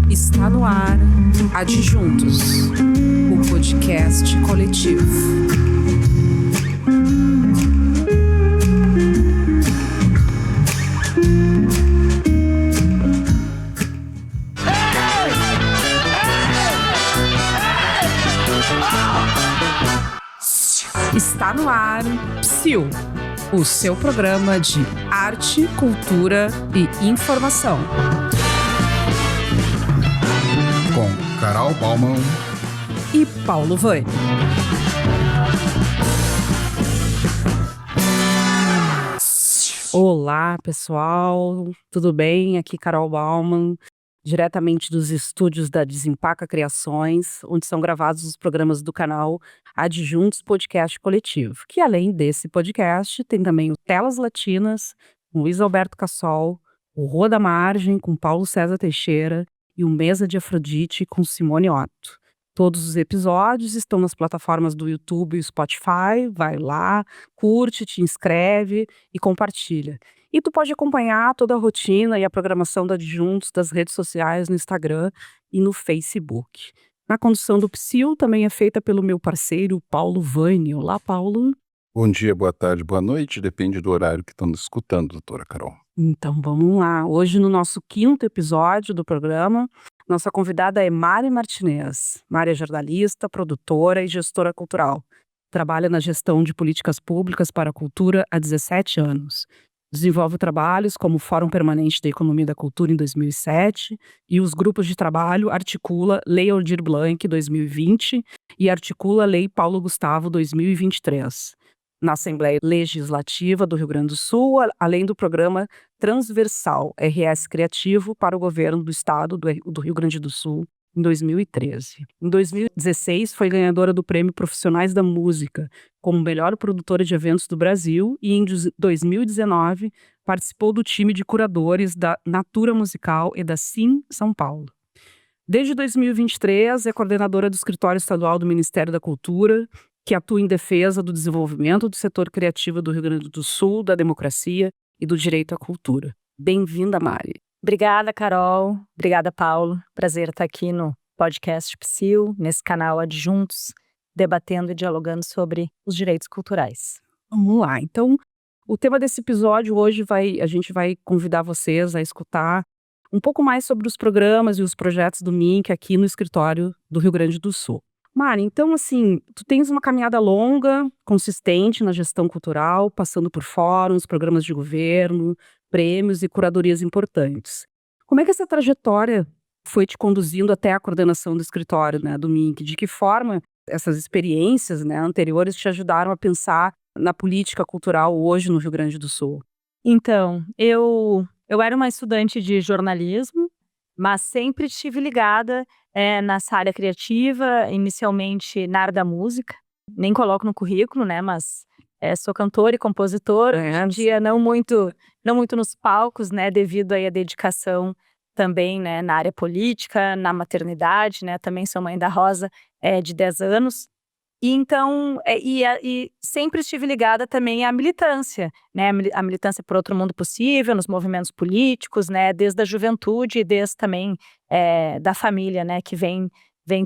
Está no ar Adjuntos, o podcast coletivo. Está no ar Psiu, o seu programa de arte, cultura e informação. Com Carol Baumann e Paulo Vani. Olá, pessoal, tudo bem? Aqui Carol Baumann, diretamente dos estúdios da Desempaca Criações, onde são gravados os programas do canal Adjuntos Podcast Coletivo, que além desse podcast tem também o Telas Latinas, com Luiz Alberto Cassol, o Rua da Margem, com Paulo César Teixeira, e o Mesa de Afrodite com Simone Otto. Todos os episódios estão nas plataformas do YouTube e Spotify. Vai lá, curte, te inscreve e compartilha. E tu pode acompanhar toda a rotina e a programação da Adjuntos das redes sociais no Instagram e no Facebook. Na condução do Psiu também é feita pelo meu parceiro Paulo Vani. Olá, Paulo. Bom dia, boa tarde, boa noite, depende do horário que estão nos escutando, doutora Carol. Então vamos lá, hoje no nosso 5º episódio do programa, nossa convidada é Mari Martinez. Mari é jornalista, produtora e gestora cultural. Trabalha na gestão de políticas públicas para a cultura há 17 anos. Desenvolve trabalhos como o Fórum Permanente da Economia da Cultura em 2007 e os grupos de trabalho articula Lei Aldir Blanc 2020 e articula Lei Paulo Gustavo 2023. Na Assembleia Legislativa do Rio Grande do Sul, além do programa transversal RS Criativo para o governo do estado do Rio Grande do Sul, em 2013. Em 2016, foi ganhadora do Prêmio Profissionais da Música, como melhor produtora de eventos do Brasil, e em 2019 participou do time de curadores da Natura Musical e da Sim São Paulo. Desde 2023, é coordenadora do Escritório Estadual do Ministério da Cultura, que atua em defesa do desenvolvimento do setor criativo do Rio Grande do Sul, da democracia e do direito à cultura. Bem-vinda, Mari. Obrigada, Carol. Obrigada, Paulo. Prazer estar aqui no podcast Psiu, nesse canal Adjuntos, debatendo e dialogando sobre os direitos culturais. Vamos lá. Então, o tema desse episódio hoje a gente vai convidar vocês a escutar um pouco mais sobre os programas e os projetos do MINC aqui no escritório do Rio Grande do Sul. Mari, então assim, tu tens uma caminhada longa, consistente na gestão cultural, passando por fóruns, programas de governo, prêmios e curadorias importantes. Como é que essa trajetória foi te conduzindo até a coordenação do escritório, né, do MINC? De que forma essas experiências, né, anteriores te ajudaram a pensar na política cultural hoje no Rio Grande do Sul? Então, eu era uma estudante de jornalismo, mas sempre estive ligada nessa área criativa, inicialmente na área da música. Nem coloco no currículo, né, mas sou cantora e compositora. Hoje em dia não muito nos palcos, né, devido aí à dedicação também, né, na área política, na maternidade, né, também sou mãe da Rosa de 10 anos. E então, e sempre estive ligada também à militância, né, a militância por outro mundo possível, nos movimentos políticos, né, desde a juventude e desde também da família, né, que vem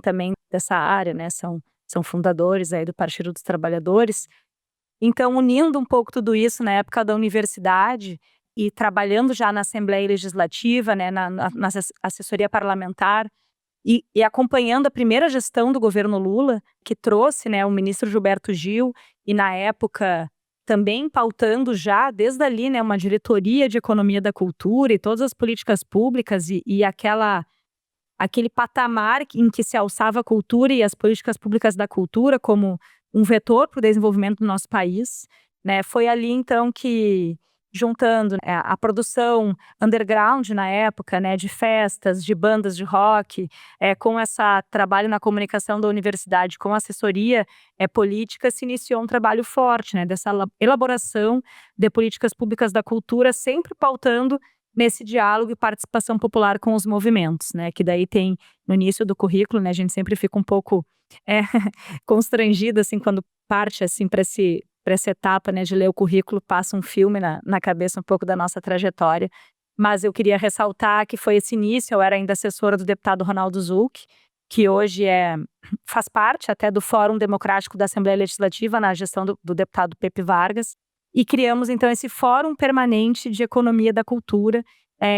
também dessa área, né, são fundadores aí do Partido dos Trabalhadores. Então, unindo um pouco tudo isso na época da universidade e trabalhando já na Assembleia Legislativa, né, na assessoria parlamentar, e acompanhando a primeira gestão do governo Lula, que trouxe, né, o ministro Gilberto Gil, e na época também pautando já, desde ali, né, uma diretoria de economia da cultura e todas as políticas públicas e aquele patamar em que se alçava a cultura e as políticas públicas da cultura como um vetor para o desenvolvimento do nosso país, né? Foi ali, então, que juntando a produção underground na época, né, de festas, de bandas de rock, com esse trabalho na comunicação da universidade, com assessoria política, se iniciou um trabalho forte, né, dessa elaboração de políticas públicas da cultura, sempre pautando nesse diálogo e participação popular com os movimentos, né, que daí tem no início do currículo, né, a gente sempre fica um pouco constrangida, assim, quando parte, assim, para para essa etapa, né, de ler o currículo, passa um filme na cabeça um pouco da nossa trajetória. Mas eu queria ressaltar que foi esse início, eu era ainda assessora do deputado Ronaldo Zucchi, que hoje faz parte até do Fórum Democrático da Assembleia Legislativa, na gestão do deputado Pepe Vargas, e criamos então esse Fórum Permanente de Economia da Cultura,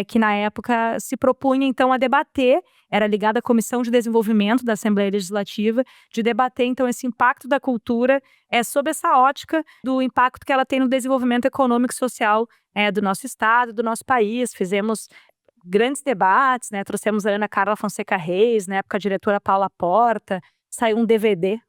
que na época se propunha então a debater, era ligada à Comissão de Desenvolvimento da Assembleia Legislativa, de debater então esse impacto da cultura sob essa ótica do impacto que ela tem no desenvolvimento econômico e social do nosso estado, do nosso país. Fizemos grandes debates, né? Trouxemos a Ana Carla Fonseca Reis, na época a diretora Paula Porta, saiu um DVD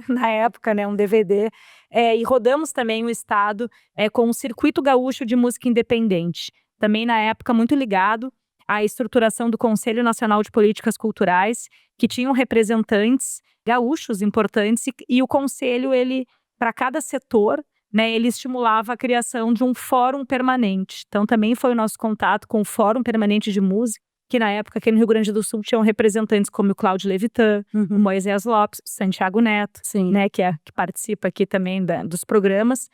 na época, né? Um DVD, e rodamos também o estado com um circuito gaúcho de música independente, também na época muito ligado à estruturação do Conselho Nacional de Políticas Culturais, que tinham representantes gaúchos importantes, e o conselho, ele, para cada setor, né, ele estimulava a criação de um fórum permanente. Então também foi o nosso contato com o Fórum Permanente de Música, que na época aqui no Rio Grande do Sul tinham representantes como o Cláudio Levitan, o Moisés Lopes, o Santiago Neto, né, que participa aqui também dos programas.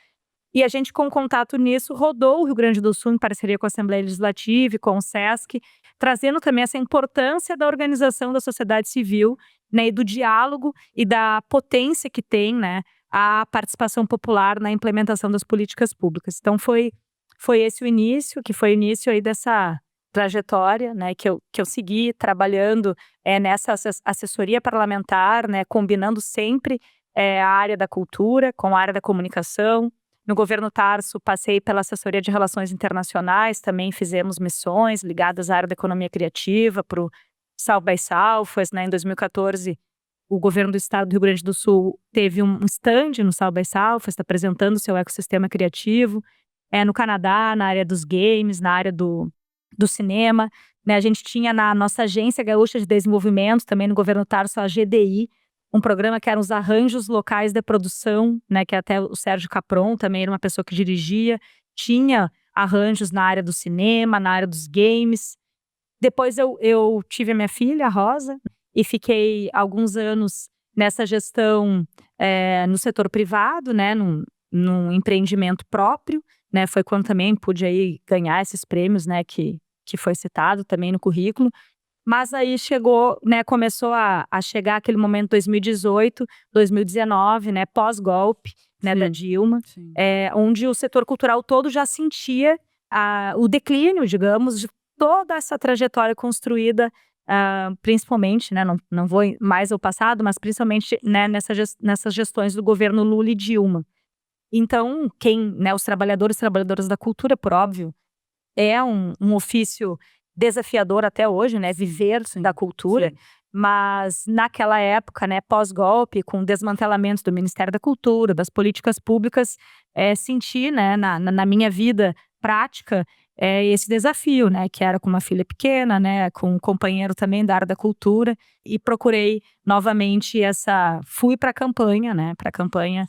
E a gente, com contato nisso, rodou o Rio Grande do Sul em parceria com a Assembleia Legislativa e com o SESC, trazendo também essa importância da organização da sociedade civil, né, e do diálogo e da potência que tem, né, a participação popular na implementação das políticas públicas. Então foi esse o início, que foi o início aí dessa trajetória, né, que eu segui trabalhando nessa assessoria parlamentar, né, combinando sempre a área da cultura com a área da comunicação. No governo Tarso, passei pela assessoria de relações internacionais, também fizemos missões ligadas à área da economia criativa, para o South by Southwest, né, em 2014, o governo do estado do Rio Grande do Sul teve um stand no South by Southwest, apresentando o seu ecossistema criativo. No Canadá, na área dos games, na área do cinema, né, a gente tinha na nossa Agência Gaúcha de Desenvolvimento, também no governo Tarso, a GDI, um programa que eram os arranjos locais de produção, né, que até o Sérgio Capron também era uma pessoa que dirigia, tinha arranjos na área do cinema, na área dos games. Depois eu tive a minha filha, a Rosa, e fiquei alguns anos nessa gestão no setor privado, né, num empreendimento próprio, né, foi quando também pude aí ganhar esses prêmios, né, que foi citado também no currículo. Mas aí chegou, né, começou a chegar aquele momento 2018, 2019, né, pós-golpe, né, da Dilma, onde o setor cultural todo já sentia o declínio, digamos, de toda essa trajetória construída, principalmente, né, não vou mais ao passado, mas principalmente, né, nessas gestões do governo Lula e Dilma. Então, né, os trabalhadores e trabalhadoras da cultura, por óbvio, é um ofício desafiador até hoje, né, viver da cultura, mas naquela época, né, pós-golpe, com o desmantelamento do Ministério da Cultura, das políticas públicas, senti, né, na minha vida prática, esse desafio, né, que era com uma filha pequena, né, com um companheiro também da área da cultura, e procurei novamente fui para a campanha, né, para a campanha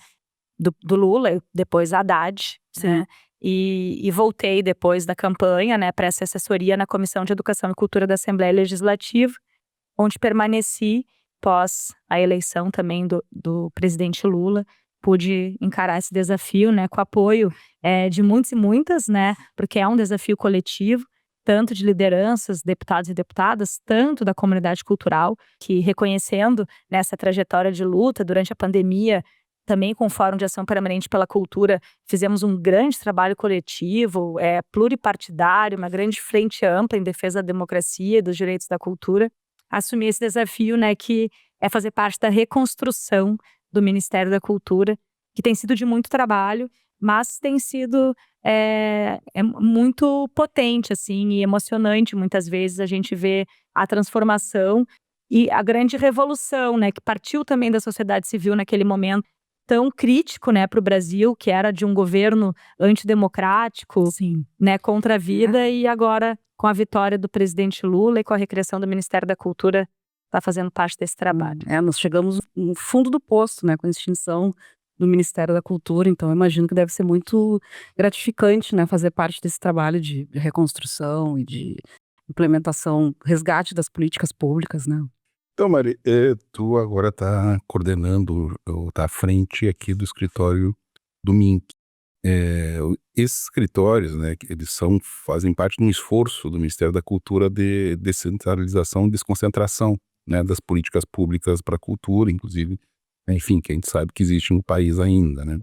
do Lula, depois Haddad, né, e voltei depois da campanha, né, para essa assessoria na Comissão de Educação e Cultura da Assembleia Legislativa, onde permaneci pós a eleição também do presidente Lula. Pude encarar esse desafio, né, com apoio de muitos e muitas, né, porque é um desafio coletivo, tanto de lideranças, deputados e deputadas, tanto da comunidade cultural, que reconhecendo nessa trajetória de luta durante a pandemia, também com o Fórum de Ação Permanente pela Cultura, fizemos um grande trabalho coletivo, pluripartidário, uma grande frente ampla em defesa da democracia e dos direitos da cultura. Assumi esse desafio, né, que é fazer parte da reconstrução do Ministério da Cultura, que tem sido de muito trabalho, mas tem sido muito potente, assim, e emocionante. Muitas vezes a gente vê a transformação e a grande revolução, né, que partiu também da sociedade civil naquele momento tão crítico, né, para o Brasil, que era de um governo antidemocrático, né, contra a vida, e agora com a vitória do presidente Lula e com a recriação do Ministério da Cultura, está fazendo parte desse trabalho. Nós chegamos no fundo do poço, né, com a extinção do Ministério da Cultura, então eu imagino que deve ser muito gratificante, né, fazer parte desse trabalho de reconstrução e de implementação, resgate das políticas públicas, né? Então, Mari, tu agora está coordenando, ou está à frente aqui do escritório do MINC. Esses escritórios, né, que eles fazem parte de um esforço do Ministério da Cultura de descentralização e desconcentração, né, das políticas públicas para a cultura, inclusive, enfim, que a gente sabe que existe no país ainda, né?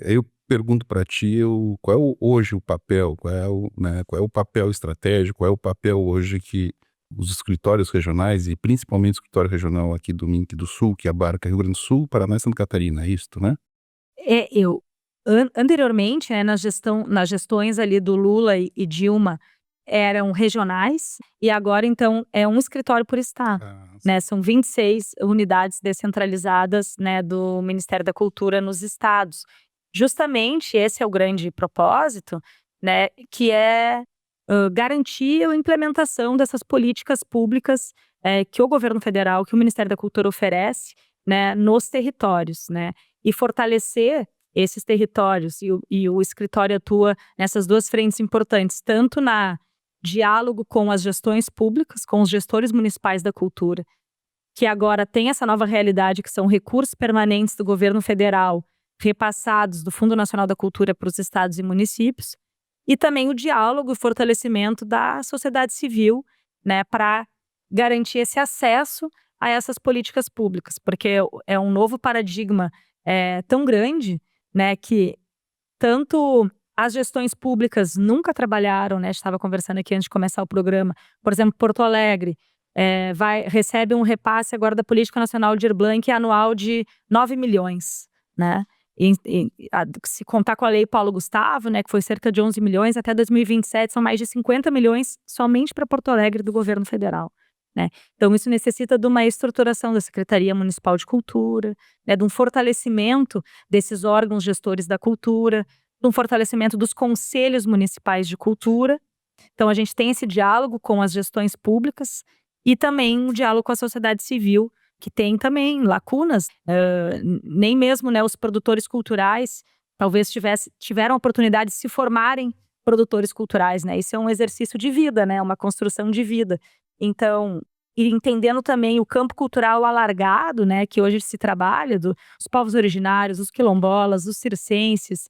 Aí eu pergunto para ti, qual é hoje o papel, qual é o papel estratégico, qual é o papel hoje que os escritórios regionais, e principalmente o escritório regional aqui do MINC do Sul, que abarca Rio Grande do Sul, Paraná e Santa Catarina, é isto, né? Eu anteriormente, né, nas gestões ali do Lula e Dilma, eram regionais, e agora então é um escritório por estado, Ah, né, são 26 unidades descentralizadas, né, do Ministério da Cultura nos estados. Justamente esse é o grande propósito, né, que é, garantir a implementação dessas políticas públicas, que o governo federal, que o Ministério da Cultura oferece, né, nos territórios, né, e fortalecer esses territórios, e o escritório atua nessas duas frentes importantes, tanto na diálogo com as gestões públicas, com os gestores municipais da cultura, que agora tem essa nova realidade, que são recursos permanentes do governo federal repassados do Fundo Nacional da Cultura para os estados e municípios, e também o diálogo e fortalecimento da sociedade civil, né, para garantir esse acesso a essas políticas públicas, porque é um novo paradigma tão grande, né, que tanto as gestões públicas nunca trabalharam, né, estava conversando aqui antes de começar o programa, por exemplo, Porto Alegre, recebe um repasse agora da Política Nacional de Aldir Blanc anual de 9 milhões, né, se contar com a lei Paulo Gustavo, né, que foi cerca de 11 milhões, até 2027 são mais de 50 milhões somente para Porto Alegre do governo federal, né. Então isso necessita de uma estruturação da Secretaria Municipal de Cultura, né, de um fortalecimento desses órgãos gestores da cultura, de um fortalecimento dos conselhos municipais de cultura. Então a gente tem esse diálogo com as gestões públicas e também um diálogo com a sociedade civil, que tem também lacunas, nem mesmo, né, os produtores culturais talvez tiveram a oportunidade de se formarem produtores culturais, né, isso é um exercício de vida, né, uma construção de vida. Então, e entendendo também o campo cultural alargado, né, que hoje se trabalha, dos povos originários, os quilombolas, os circenses,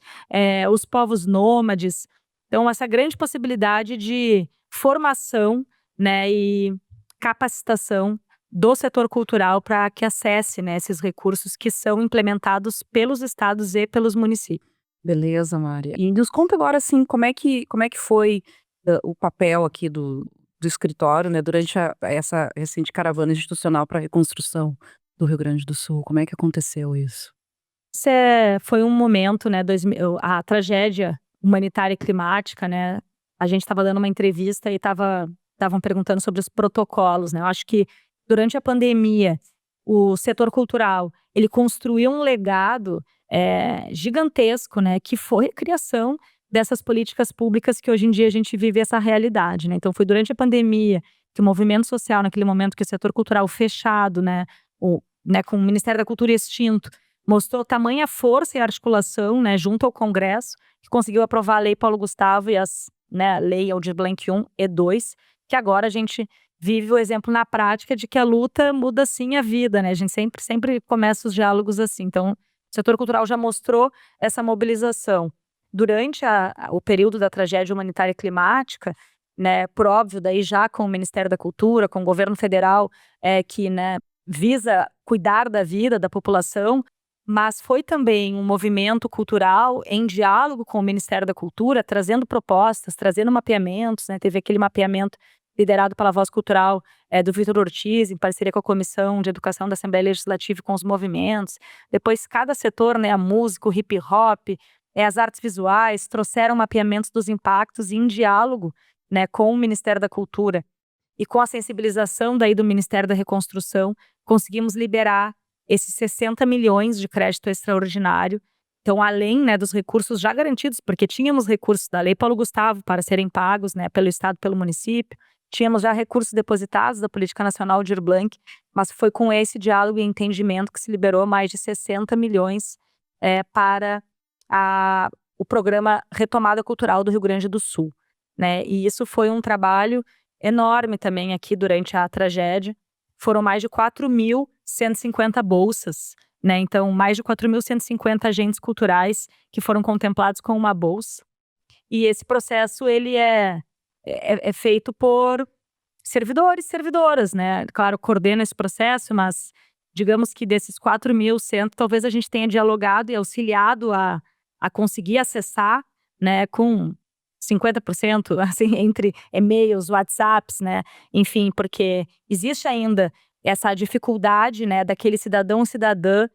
os povos nômades. Então essa grande possibilidade de formação, né, e capacitação do setor cultural para que acesse, né, esses recursos que são implementados pelos estados e pelos municípios. Beleza, Mari. E nos conta agora, assim, como é que foi o papel aqui do escritório, né, durante essa recente caravana institucional para a reconstrução do Rio Grande do Sul. Como é que aconteceu isso? Foi um momento, né, a tragédia humanitária e climática, né, a gente estava dando uma entrevista e estavam perguntando sobre os protocolos, né, eu acho que durante a pandemia, o setor cultural, ele construiu um legado gigantesco, né, que foi a criação dessas políticas públicas que hoje em dia a gente vive essa realidade, né. Então foi durante a pandemia que o movimento social, naquele momento que o setor cultural fechado, né, com o Ministério da Cultura extinto, mostrou tamanha força e articulação, né, junto ao Congresso, que conseguiu aprovar a Lei Paulo Gustavo e a Lei Aldir Blanc I e II, que agora a gente vive o exemplo na prática de que a luta muda sim a vida, né? A gente sempre começa os diálogos assim. Então, o setor cultural já mostrou essa mobilização. Durante o período da tragédia humanitária e climática, né, por óbvio, daí já com o Ministério da Cultura, com o governo federal, que, né, visa cuidar da vida da população, mas foi também um movimento cultural em diálogo com o Ministério da Cultura, trazendo propostas, trazendo mapeamentos, né? Teve aquele mapeamento liderado pela Voz Cultural do Vitor Ortiz, em parceria com a Comissão de Educação da Assembleia Legislativa e com os movimentos. Depois, cada setor, né, a música, o hip hop, as artes visuais, trouxeram mapeamentos dos impactos e em diálogo, né, com o Ministério da Cultura e com a sensibilização daí do Ministério da Reconstrução, conseguimos liberar esses 60 milhões de crédito extraordinário. Então, além, né, dos recursos já garantidos, porque tínhamos recursos da Lei Paulo Gustavo para serem pagos, né, pelo Estado, pelo município, tínhamos já recursos depositados da Política Nacional Aldir Blanc, mas foi com esse diálogo e entendimento que se liberou mais de 60 milhões para o programa Retomada Cultural do Rio Grande do Sul, né, e isso foi um trabalho enorme também aqui durante a tragédia, foram mais de 4.150 bolsas, né? Então, mais de 4.150 agentes culturais que foram contemplados com uma bolsa. E esse processo, ele é feito por servidores e servidoras, né? Claro, coordena esse processo, mas digamos que desses 4.100, talvez a gente tenha dialogado e auxiliado a conseguir acessar, né, com 50%, assim, entre e-mails, WhatsApps, né? Enfim, porque existe ainda essa dificuldade, né, daquele cidadão ou cidadã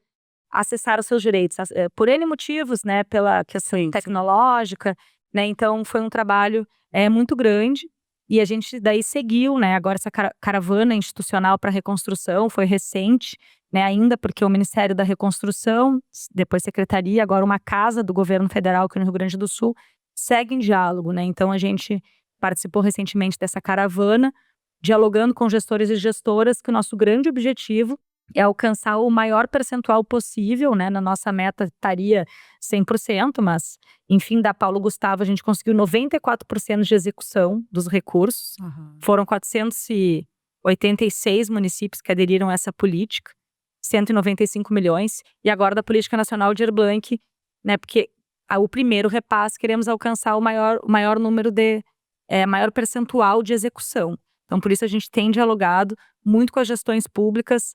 acessar os seus direitos, por N motivos, né, pela questão tecnológica, né? Então, foi um trabalho muito grande. E a gente daí seguiu, né, agora essa caravana institucional para reconstrução, foi recente, né, ainda porque o Ministério da Reconstrução, depois Secretaria, agora uma casa do governo federal aqui no Rio Grande do Sul, segue em diálogo, né? Então a gente participou recentemente dessa caravana, dialogando com gestores e gestoras, que o nosso grande objetivo é alcançar o maior percentual possível, né? Na nossa meta estaria 100%, mas, enfim, da Paulo Gustavo a gente conseguiu 94% de execução dos recursos. Foram 486 municípios que aderiram a essa política, 195 milhões. E agora da Política Nacional de Aldir Blanc, né? Porque o primeiro repasse queremos alcançar o maior número maior percentual de execução. Então, por isso a gente tem dialogado muito com as gestões públicas,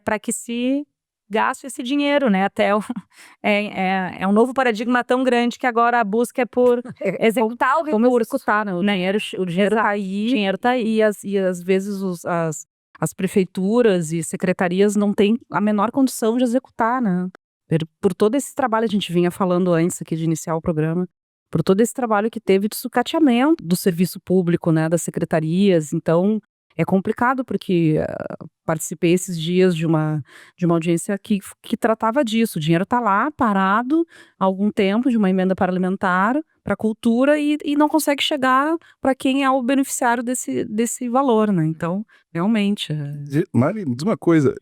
para que se gaste esse dinheiro, né? Até é um novo paradigma tão grande que agora a busca é por executar o recurso. Como executar, né? O dinheiro está aí. O dinheiro está aí. E às vezes as prefeituras e secretarias não têm a menor condição de executar, né? Por todo esse trabalho, a gente vinha falando antes aqui de iniciar o programa, por todo esse trabalho que teve de sucateamento do serviço público, né? Das secretarias. Então, é complicado porque participei esses dias de uma audiência que tratava disso. O dinheiro está lá, parado, há algum tempo, de uma emenda parlamentar para a cultura e não consegue chegar para quem é o beneficiário desse valor, né? Então, realmente... Mari, diz uma coisa,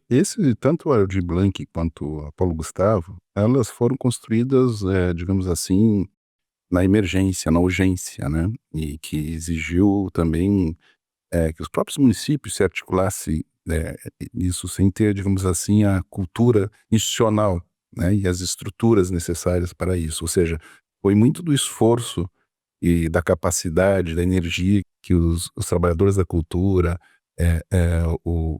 tanto a Aldir Blanc quanto a Paulo Gustavo, elas foram construídas, digamos assim, na emergência, na urgência, né? E que exigiu também que os próprios municípios se articulassem isso sem ter, digamos assim, a cultura institucional, né, e as estruturas necessárias para isso. Ou seja, foi muito do esforço e da capacidade, da energia que os trabalhadores da cultura,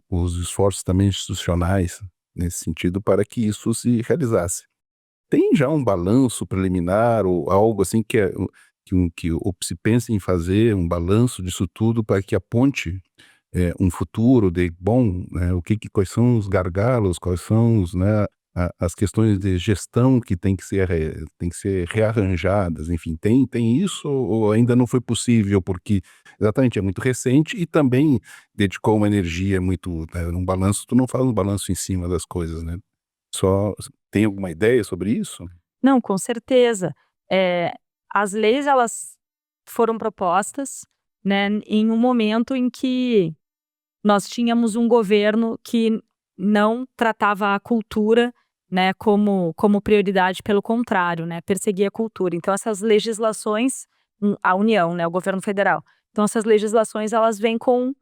os esforços também institucionais nesse sentido para que isso se realizasse. Tem já um balanço preliminar ou algo assim que se pensa em fazer um balanço disso tudo para que aponte um futuro de bom, né, quais são os gargalos, quais são né, as questões de gestão que tem que ser rearranjadas, enfim, tem isso ou ainda não foi possível porque exatamente é muito recente e também dedicou uma energia muito, um balanço, tu não faz um balanço em cima das coisas, né? Só tem alguma ideia sobre isso? Não, com certeza. As leis, elas foram propostas, né, em um momento em que nós tínhamos um governo que não tratava a cultura, né, como prioridade, pelo contrário, né, perseguia a cultura. Então, essas legislações, a União, né, o governo federal, então essas legislações, elas vêm com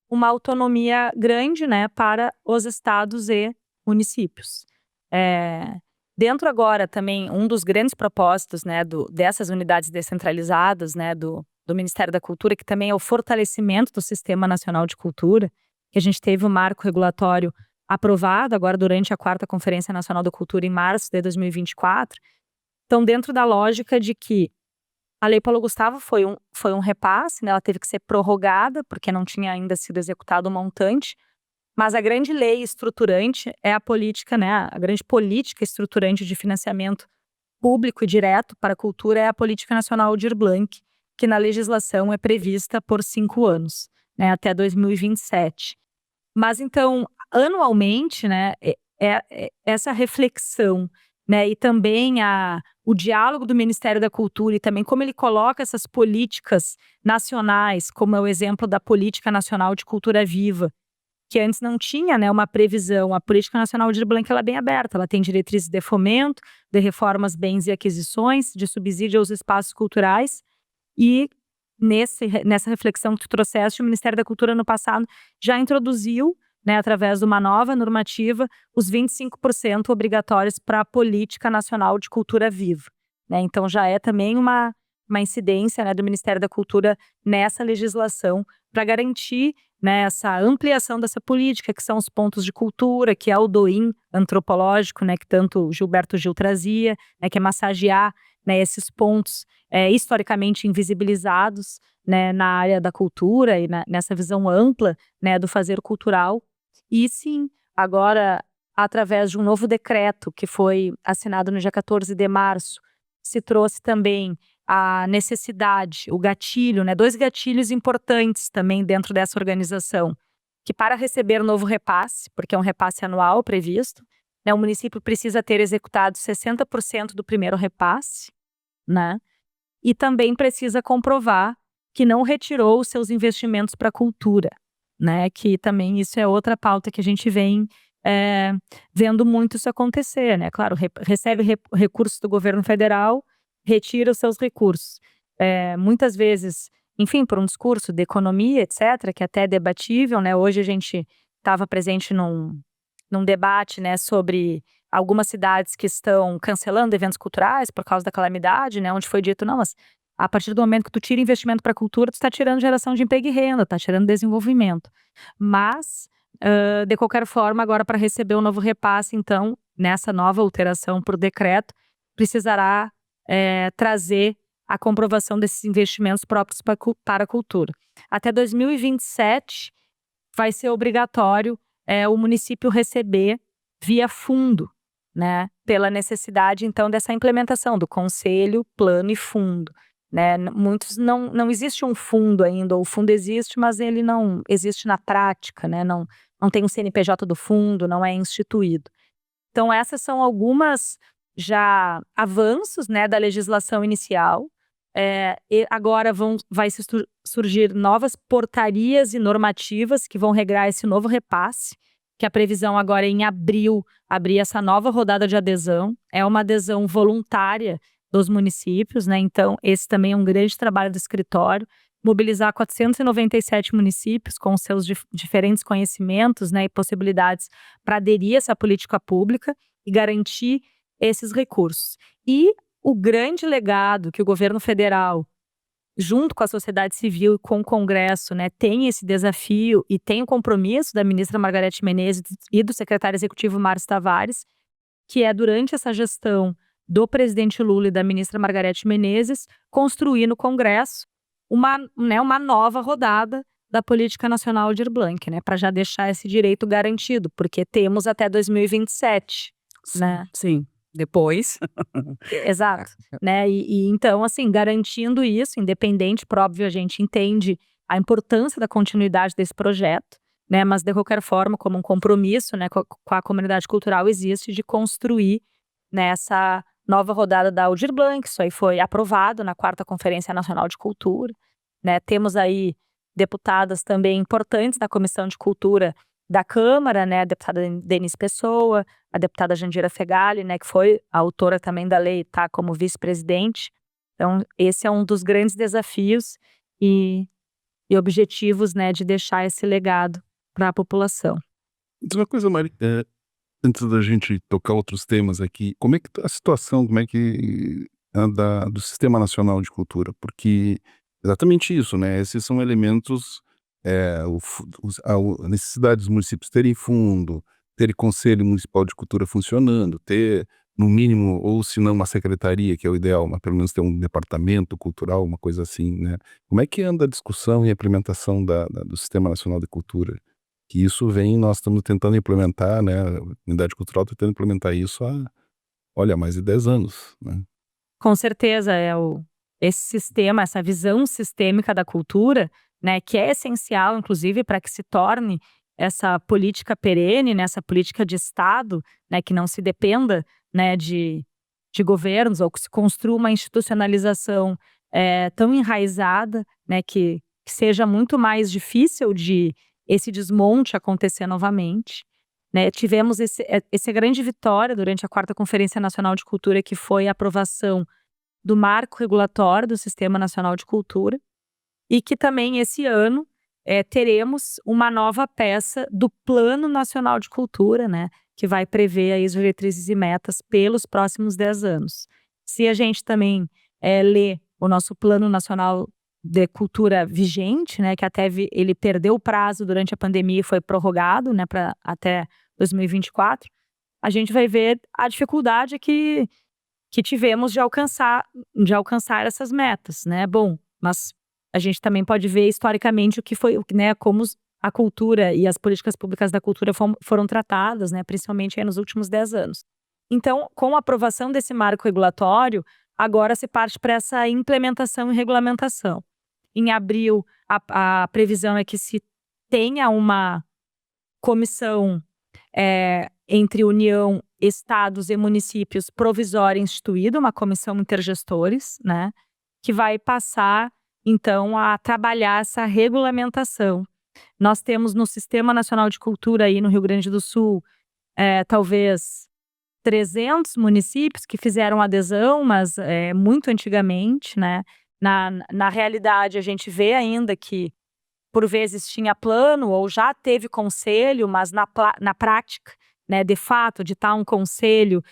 uma autonomia grande, né, para os estados e municípios. Dentro agora também, um dos grandes propósitos, né, dessas unidades descentralizadas, né, do Ministério da Cultura, que também é o fortalecimento do Sistema Nacional de Cultura, que a gente teve o marco regulatório aprovado agora durante a 4ª Conferência Nacional da Cultura em março de 2024. Então, dentro da lógica de que a Lei Paulo Gustavo foi um repasse, né, ela teve que ser prorrogada, porque não tinha ainda sido executado o montante, mas a grande lei estruturante é a política, né, a grande política estruturante de financiamento público e direto para a cultura é a Política Nacional Aldir Blanc, que na legislação é prevista por 5 anos, né, até 2027. Mas então, anualmente, né, essa reflexão, né, e também o diálogo do Ministério da Cultura e também como ele coloca essas políticas nacionais, como é o exemplo da Política Nacional de Cultura Viva, que antes não tinha, né, uma previsão. A Política Nacional Aldir Blanc, ela é bem aberta, ela tem diretrizes de fomento, de reformas, bens e aquisições, de subsídio aos espaços culturais, e nessa reflexão que tu trouxeste, o Ministério da Cultura no passado já introduziu, né, através de uma nova normativa, os 25% obrigatórios para a Política Nacional de Cultura Viva, né? Então já é também uma incidência, né, do Ministério da Cultura nessa legislação para garantir, né, essa ampliação dessa política, que são os pontos de cultura, que é o DOIM antropológico, né, que tanto o Gilberto Gil trazia, né, que é massagear, né, esses pontos historicamente invisibilizados, né, na área da cultura e nessa visão ampla, né, do fazer cultural. E sim, agora, através de um novo decreto que foi assinado no dia 14 de março, se trouxe também a necessidade, o gatilho, né, 2 gatilhos importantes também dentro dessa organização, que para receber o novo repasse, porque é um repasse anual previsto, né, o município precisa ter executado 60% do primeiro repasse, né, e também precisa comprovar que não retirou os seus investimentos para a cultura, né, que também isso é outra pauta que a gente vem vendo muito isso acontecer, né, claro, recebe recursos do governo federal, retira os seus recursos. Muitas vezes, enfim, por um discurso de economia, etc., que até é debatível, né, hoje a gente estava presente num debate, né, sobre algumas cidades que estão cancelando eventos culturais por causa da calamidade, né, onde foi dito, não, mas a partir do momento que tu tira investimento para a cultura, tu está tirando geração de emprego e renda, está tirando desenvolvimento. Mas, de qualquer forma, agora para receber o novo repasse, então, nessa nova alteração por decreto, precisará trazer a comprovação desses investimentos próprios para a cultura. Até 2027, vai ser obrigatório o município receber via fundo, né, pela necessidade, então, dessa implementação do conselho, plano e fundo, né? Muitos não existe um fundo ainda, ou o fundo existe, mas ele não existe na prática, né? Não tem um CNPJ do fundo, não é instituído. Então, essas são algumas já avanços, né, da legislação inicial. E agora vai surgir novas portarias e normativas que vão regrar esse novo repasse, que a previsão agora é em abril, abrir essa nova rodada de adesão. É uma adesão voluntária dos municípios, né? Então, esse também é um grande trabalho do escritório, mobilizar 497 municípios com seus diferentes conhecimentos, né, e possibilidades para aderir a essa política pública e garantir esses recursos. E o grande legado que o governo federal, junto com a sociedade civil e com o Congresso, né, tem esse desafio e tem o compromisso da ministra Margarete Menezes e do secretário executivo Márcio Tavares, que é durante essa gestão do presidente Lula e da ministra Margarete Menezes, construir no Congresso uma nova rodada da Política Nacional Aldir Blanc, né, para já deixar esse direito garantido, porque temos até 2027, né? Sim, depois. Exato, né, e então, assim, garantindo isso, independente, óbvio, a gente entende a importância da continuidade desse projeto, né, mas de qualquer forma, como um compromisso, né, com a comunidade cultural existe de construir nessa nova rodada da Aldir Blanc. Isso aí foi aprovado na 4ª Conferência Nacional de Cultura, né, temos aí deputadas também importantes da Comissão de Cultura da Câmara, né, a deputada Denise Pessoa, a deputada Jandira Fegali, né, que foi a autora também da lei, tá como vice-presidente. Então, esse é um dos grandes desafios e objetivos, né, de deixar esse legado para a população. Diz uma coisa, Mari, antes da gente tocar outros temas aqui, como é que tá a situação, como é que anda do Sistema Nacional de Cultura? Porque exatamente isso, né, esses são elementos, a necessidade dos municípios terem fundo, terem Conselho Municipal de Cultura funcionando, ter, no mínimo, ou se não uma secretaria, que é o ideal, mas pelo menos ter um departamento cultural, uma coisa assim, né? Como é que anda a discussão e a implementação do Sistema Nacional de Cultura? Que isso nós estamos tentando implementar, né, a Unidade Cultural está tentando implementar isso há, olha, mais de 10 anos, né? Com certeza, esse sistema, essa visão sistêmica da cultura, né, que é essencial, inclusive, para que se torne essa política perene, né, essa política de Estado, né, que não se dependa, né, de governos, ou que se construa uma institucionalização tão enraizada, né, que seja muito mais difícil de esse desmonte acontecer novamente, né? Tivemos essa grande vitória durante a 4ª Conferência Nacional de Cultura, que foi a aprovação do marco regulatório do Sistema Nacional de Cultura, e que também esse ano teremos uma nova peça do Plano Nacional de Cultura, né, que vai prever aí as diretrizes e metas pelos próximos 10 anos. Se a gente também ler o nosso Plano Nacional de Cultura vigente, né, que até ele perdeu o prazo durante a pandemia e foi prorrogado, né, para até 2024, a gente vai ver a dificuldade que tivemos de alcançar essas metas, né? Bom, mas a gente também pode ver historicamente o que foi, né, como a cultura e as políticas públicas da cultura foram tratadas, né, principalmente aí nos últimos 10 anos. Então, com a aprovação desse marco regulatório, agora se parte para essa implementação e regulamentação. Em abril, a previsão é que se tenha uma comissão entre União, estados e municípios provisória instituída, uma comissão intergestores, né, que vai passar, então, a trabalhar essa regulamentação. Nós temos no Sistema Nacional de Cultura aí no Rio Grande do Sul, talvez 300 municípios que fizeram adesão, mas muito antigamente, né? Na realidade, a gente vê ainda que, por vezes, tinha plano ou já teve conselho, mas na prática, né, de fato, de estar um conselho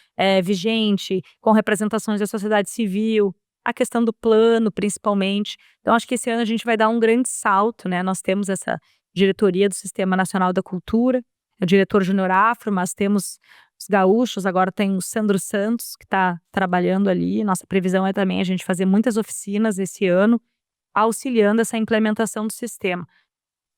vigente, com representações da sociedade civil, a questão do plano, principalmente. Então, acho que esse ano a gente vai dar um grande salto, né? Nós temos essa diretoria do Sistema Nacional da Cultura, o diretor Júnior Afro, mas temos os gaúchos, agora tem o Sandro Santos, que está trabalhando ali. Nossa previsão é também a gente fazer muitas oficinas esse ano, auxiliando essa implementação do sistema.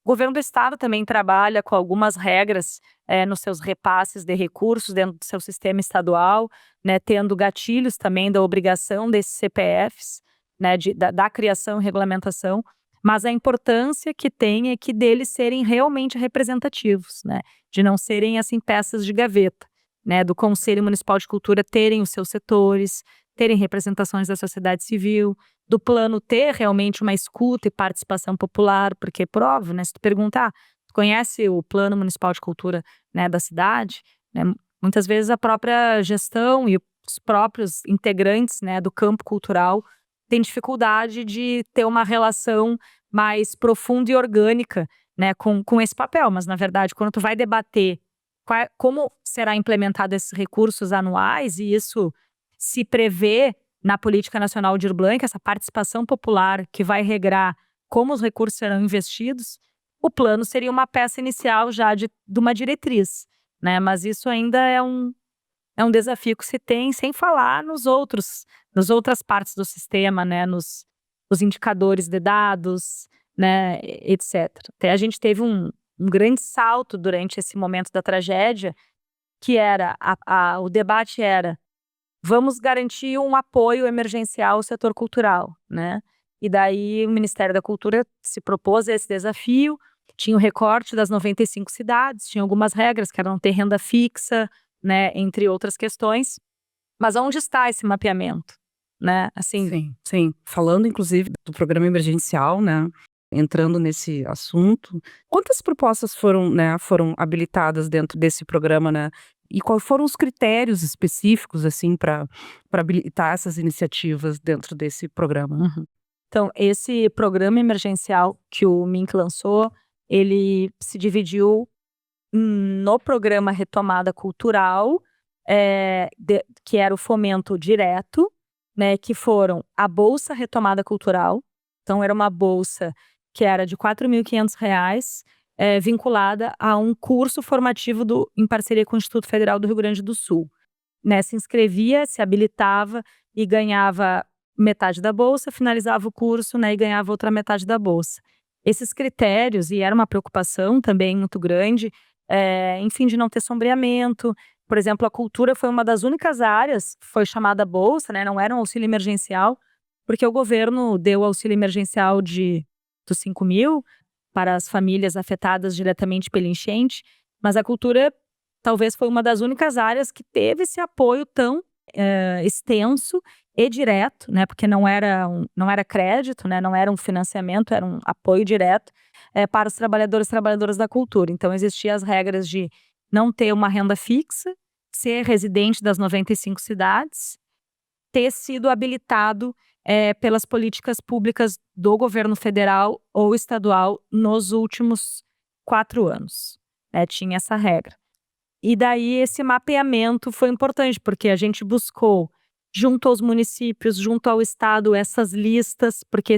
O governo do estado também trabalha com algumas regras nos seus repasses de recursos dentro do seu sistema estadual, né, tendo gatilhos também da obrigação desses CPFs, né, da criação e regulamentação, mas a importância que tem é que deles serem realmente representativos, né, de não serem assim peças de gaveta, né, do Conselho Municipal de Cultura terem os seus setores, terem representações da sociedade civil, do plano ter realmente uma escuta e participação popular, porque prova, né, se tu perguntar, tu conhece o Plano Municipal de Cultura, né, da cidade, né, muitas vezes a própria gestão e os próprios integrantes, né, do campo cultural têm dificuldade de ter uma relação mais profunda e orgânica, né, com esse papel, mas na verdade quando tu vai debater como será implementado esses recursos anuais, e isso se prevê na Política Nacional de Blanc, essa participação popular que vai regrar como os recursos serão investidos, o plano seria uma peça inicial já de uma diretriz, né? Mas isso ainda é um desafio que se tem, sem falar nas outras partes do sistema, né? Nos indicadores de dados, né? Etc. Até a gente teve um grande salto durante esse momento da tragédia, que era, o debate era: vamos garantir um apoio emergencial ao setor cultural, né? E daí o Ministério da Cultura se propôs a esse desafio, tinha o recorte das 95 cidades, tinha algumas regras que eram ter renda fixa, né, entre outras questões. Mas onde está esse mapeamento, né? Assim, Sim. Falando, inclusive, do programa emergencial, né? Entrando nesse assunto, quantas propostas foram habilitadas dentro desse programa, né? E quais foram os critérios específicos, assim, para habilitar essas iniciativas dentro desse programa? Uhum. Então, esse programa emergencial que o MINC lançou, ele se dividiu no programa Retomada Cultural, que era o fomento direto, né, que foram a Bolsa Retomada Cultural. Então, era uma bolsa que era de R$ 4.500, vinculada a um curso formativo em parceria com o Instituto Federal do Rio Grande do Sul. Né, se inscrevia, se habilitava e ganhava metade da bolsa, finalizava o curso, né, e ganhava outra metade da bolsa. Esses critérios, e era uma preocupação também muito grande, enfim, de não ter sombreamento. Por exemplo, a cultura foi uma das únicas áreas que foi chamada bolsa, né, não era um auxílio emergencial, porque o governo deu auxílio emergencial dos 5 mil para as famílias afetadas diretamente pela enchente, mas a cultura talvez foi uma das únicas áreas que teve esse apoio tão extenso e direto, né, porque não era crédito, né, não era um financiamento, era um apoio direto para os trabalhadores e trabalhadoras da cultura. Então, existiam as regras de não ter uma renda fixa, ser residente das 95 cidades, ter sido habilitado pelas políticas públicas do governo federal ou estadual nos últimos 4 anos. Tinha essa regra. E daí esse mapeamento foi importante, porque a gente buscou, junto aos municípios, junto ao estado, essas listas, porque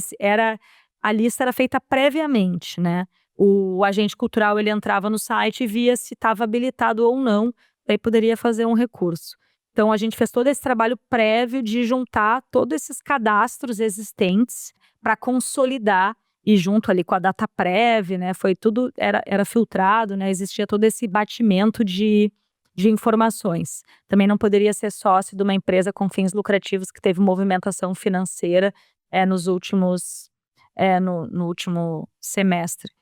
a lista era feita previamente, né? O agente cultural, ele entrava no site e via se estava habilitado ou não, daí poderia fazer um recurso. Então a gente fez todo esse trabalho prévio de juntar todos esses cadastros existentes para consolidar, e junto ali com a data prévia, né, foi tudo, era filtrado, né, existia todo esse batimento de informações. Também não poderia ser sócio de uma empresa com fins lucrativos que teve movimentação financeira nos últimos, no último semestre.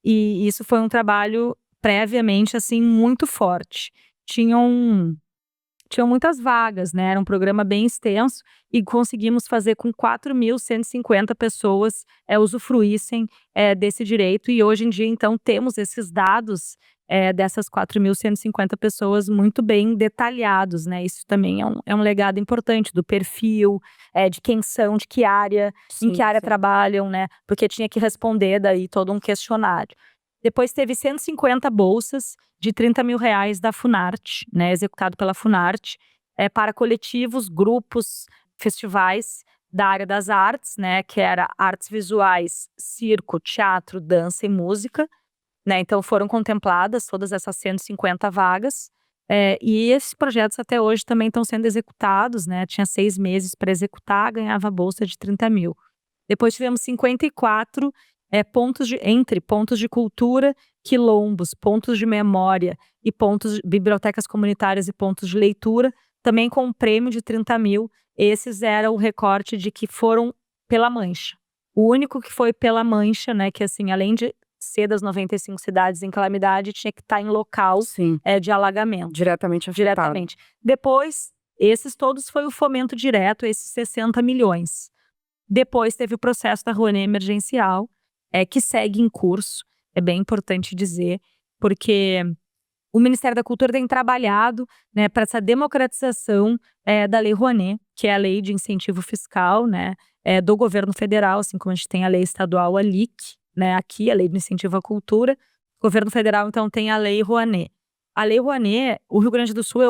E isso foi um trabalho previamente, assim, muito forte. Tinham muitas vagas, né? Era um programa bem extenso e conseguimos fazer com 4.150 pessoas usufruíssem desse direito. E hoje em dia, então, temos esses dados dessas 4.150 pessoas muito bem detalhados, né? Isso também é um legado importante do perfil, de quem são, de que área, em que área trabalham, né? Porque tinha que responder daí todo um questionário. Depois teve 150 bolsas de R$30 mil da Funarte, né, executado pela Funarte, para coletivos, grupos, festivais da área das artes, né, que era artes visuais, circo, teatro, dança e música, né, então foram contempladas todas essas 150 vagas, e esses projetos até hoje também estão sendo executados, né, tinha 6 meses para executar, ganhava a bolsa de 30 mil. Depois tivemos 54 entre pontos de cultura, quilombos, pontos de memória e bibliotecas comunitárias e pontos de leitura, também com um prêmio de 30 mil. Esses eram o recorte de que foram pela Mancha. O único que foi pela Mancha, né, que assim, além de ser das 95 cidades em calamidade, tinha que estar em local de alagamento. Diretamente afetado. Diretamente. Depois, esses todos foi o fomento direto, esses 60 milhões. Depois teve o processo da Rouanet emergencial, que segue em curso, é bem importante dizer, porque o Ministério da Cultura tem trabalhado, né, para essa democratização da Lei Rouanet, que é a lei de incentivo fiscal, né, do governo federal, assim como a gente tem a lei estadual, a LIC, né, aqui a Lei de Incentivo à Cultura. O governo federal, então, tem a Lei Rouanet. A Lei Rouanet, o Rio Grande do Sul é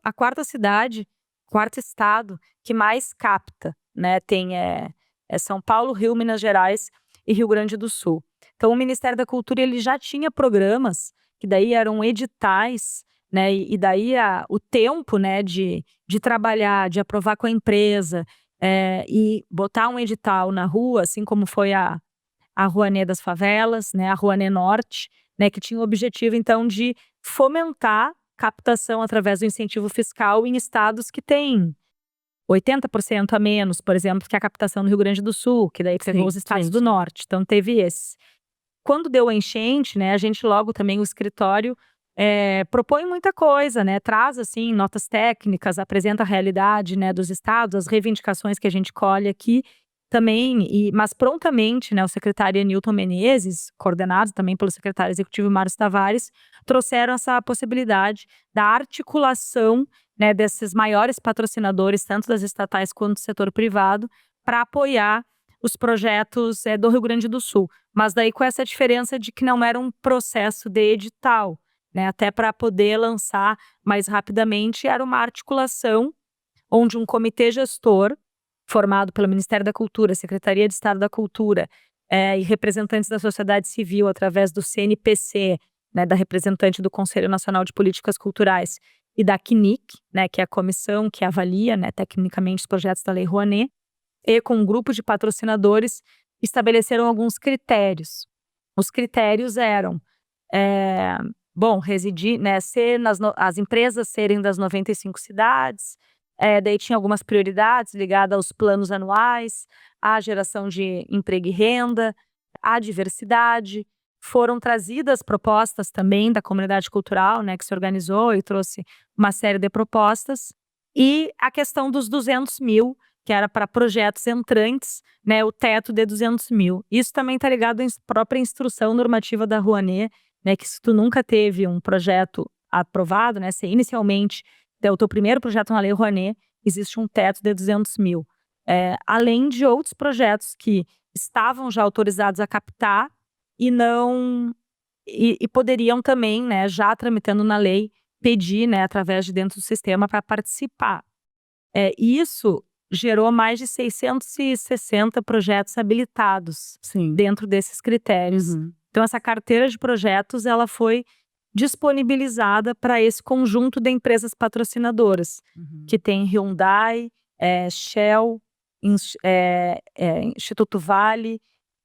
a quarta cidade, quarto estado que mais capta, né, tem São Paulo, Rio, Minas Gerais e Rio Grande do Sul. Então o Ministério da Cultura, ele já tinha programas que daí eram editais, né, e daí o tempo, né, de trabalhar, de aprovar com a empresa e botar um edital na rua, assim como foi a Rouanet das favelas, né, a Rouanet Norte, né, que tinha o objetivo então de fomentar captação através do incentivo fiscal em estados que têm 80% a menos, por exemplo, que a captação no Rio Grande do Sul, que daí pegou os estados do norte. Então teve esse. Quando deu a enchente, né, a gente logo também, o escritório, propõe muita coisa, né, traz assim notas técnicas, apresenta a realidade, né, dos estados, as reivindicações que a gente colhe aqui também, mas prontamente, né, o secretário Newton Menezes, coordenado também pelo secretário executivo Márcio Tavares, trouxeram essa possibilidade da articulação, né, desses maiores patrocinadores, tanto das estatais quanto do setor privado, para apoiar os projetos do Rio Grande do Sul. Mas daí com essa diferença de que não era um processo de edital, né, até para poder lançar mais rapidamente, era uma articulação onde um comitê gestor, formado pelo Ministério da Cultura, Secretaria de Estado da Cultura e representantes da sociedade civil através do CNPC, né, da representante do Conselho Nacional de Políticas Culturais e da CNIC, né, que é a comissão que avalia, né, tecnicamente os projetos da Lei Rouanet, e com um grupo de patrocinadores estabeleceram alguns critérios. Os critérios eram, residir, né, as empresas serem das 95 cidades, daí tinha algumas prioridades ligadas aos planos anuais, à geração de emprego e renda, à diversidade. Foram trazidas propostas também da comunidade cultural, né, que se organizou e trouxe uma série de propostas. E a questão dos 200 mil, que era para projetos entrantes, né, o teto de 200 mil. Isso também está ligado à própria instrução normativa da Rouanet, né, que se tu nunca teve um projeto aprovado, né, se inicialmente é o teu primeiro projeto na Lei Rouanet, existe um teto de 200 mil. além de outros projetos que estavam já autorizados a captar e não e poderiam também, né, já tramitando na lei, pedir, né, através de dentro do sistema para participar. Isso gerou mais de 660 projetos habilitados Sim. dentro desses critérios. Uhum. Então, essa carteira de projetos ela foi disponibilizada para esse conjunto de empresas patrocinadoras, Uhum. que tem Hyundai, Shell, Instituto Vale,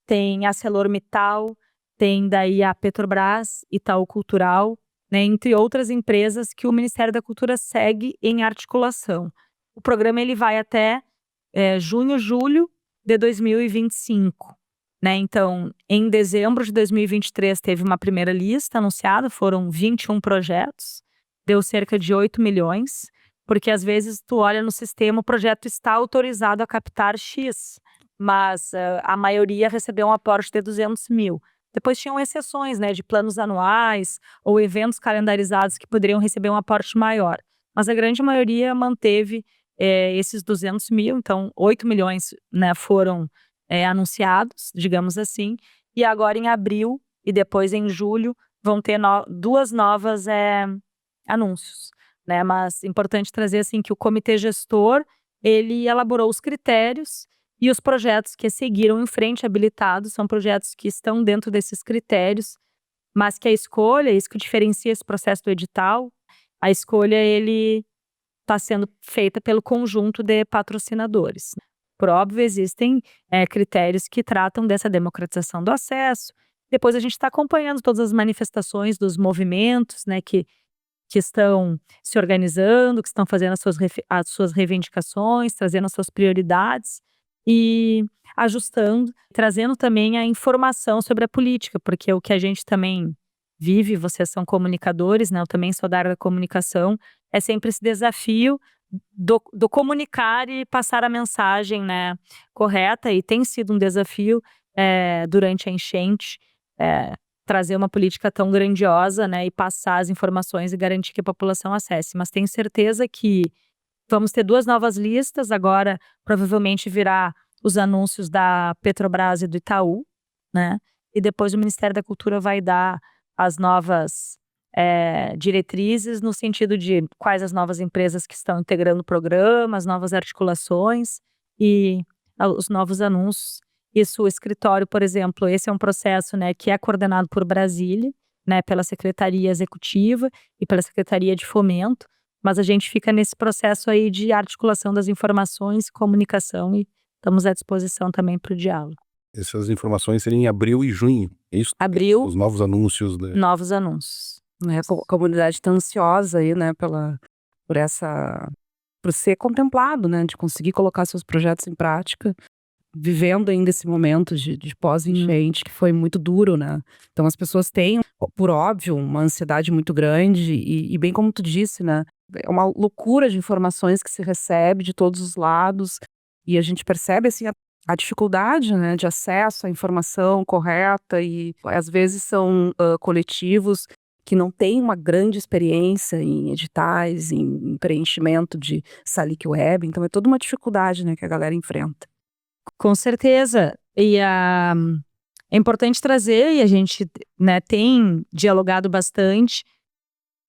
tem ArcelorMittal, tem daí a Petrobras, Itaú Cultural, né, entre outras empresas que o Ministério da Cultura segue em articulação. O programa ele vai até junho, julho de 2025. Né? Então, em dezembro de 2023, teve uma primeira lista anunciada, foram 21 projetos, deu cerca de 8 milhões, porque às vezes tu olha no sistema, o projeto está autorizado a captar X, mas a maioria recebeu um aporte de 200 mil. Depois tinham exceções, né, de planos anuais ou eventos calendarizados que poderiam receber um aporte maior. Mas a grande maioria manteve esses 200 mil, então 8 milhões, né, foram anunciados, digamos assim, e agora em abril e depois em julho vão ter duas novas anúncios, né? Mas é importante trazer assim que o comitê gestor ele elaborou os critérios e os projetos que seguiram em frente habilitados são projetos que estão dentro desses critérios, mas que a escolha, isso que diferencia esse processo do edital, a escolha ele está sendo feita pelo conjunto de patrocinadores. Por óbvio, existem critérios que tratam dessa democratização do acesso. Depois a gente está acompanhando todas as manifestações dos movimentos, né, que estão se organizando, que estão fazendo as suas reivindicações, trazendo as suas prioridades e ajustando, trazendo também a informação sobre a política, porque o que a gente também vive, vocês são comunicadores, né, eu também sou da área da comunicação, é sempre esse desafio do comunicar e passar a mensagem, né, correta, e tem sido um desafio durante a enchente, trazer uma política tão grandiosa, né, e passar as informações e garantir que a população acesse. Mas tenho certeza que vamos ter duas novas listas, agora provavelmente virá os anúncios da Petrobras e do Itaú, né, e depois o Ministério da Cultura vai dar as novas diretrizes no sentido de quais as novas empresas que estão integrando o programa, as novas articulações e os novos anúncios. Isso, o escritório, por exemplo, esse é um processo, né, que é coordenado por Brasília, né, pela Secretaria Executiva e pela Secretaria de Fomento, mas a gente fica nesse processo aí de articulação das informações, comunicação e estamos à disposição também para o diálogo. Essas informações seriam em abril e junho, é isso? Abril, Os novos anúncios. novos anúncios. A comunidade está ansiosa aí, né, por ser contemplado, né, de conseguir colocar seus projetos em prática, vivendo ainda esse momento de pós-enchente que foi muito duro, né? Então as pessoas têm, por óbvio, uma ansiedade muito grande e bem como tu disse, né, é uma loucura de informações que se recebe de todos os lados e a gente percebe assim a dificuldade, né, de acesso à informação correta e às vezes são coletivos que não têm uma grande experiência em editais, em preenchimento de Salic Web, então é toda uma dificuldade, né, que a galera enfrenta. Com certeza, e é importante trazer, e a gente, né, tem dialogado bastante,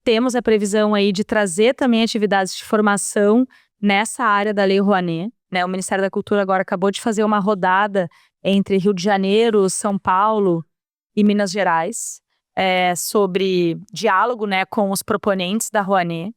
temos a previsão aí de trazer também atividades de formação nessa área da Lei Rouanet, né, o Ministério da Cultura agora acabou de fazer uma rodada entre Rio de Janeiro, São Paulo e Minas Gerais, sobre diálogo, né, com os proponentes da Rouanet.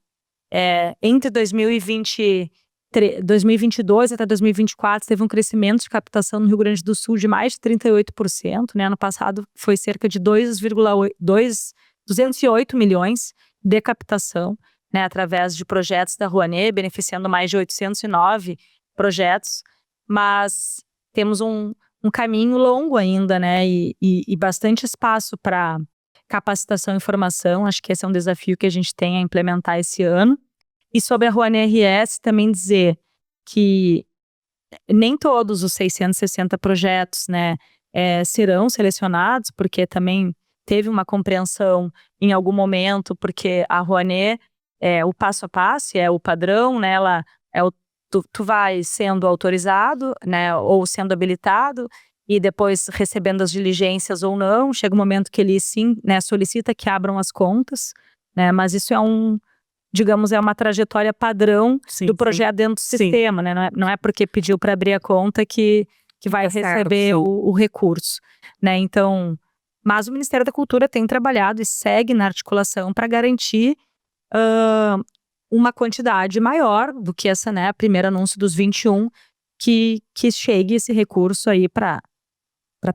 Entre 2022 até 2024 teve um crescimento de captação no Rio Grande do Sul de mais de 38%, né? Ano passado foi cerca de 208 milhões de captação, né, através de projetos da Rouanet, beneficiando mais de 809 projetos, mas temos um caminho longo ainda, né, e bastante espaço para capacitação e formação. Acho que esse é um desafio que a gente tem a implementar esse ano. E sobre a Rouanet RS, também dizer que nem todos os 660 projetos, né, serão selecionados, porque também teve uma compreensão em algum momento, porque a Rouanet, o passo a passo, o padrão, né, ela tu vai sendo autorizado, né, ou sendo habilitado, e depois recebendo as diligências ou não, chega um momento que ele sim, né, solicita que abram as contas, né, mas isso é digamos, é uma trajetória padrão do projeto dentro do sistema, né, não é porque pediu para abrir a conta que vai receber o recurso, né, então, mas o Ministério da Cultura tem trabalhado e segue na articulação para garantir uma quantidade maior do que essa, né, primeiro anúncio dos 21, que chegue esse recurso aí para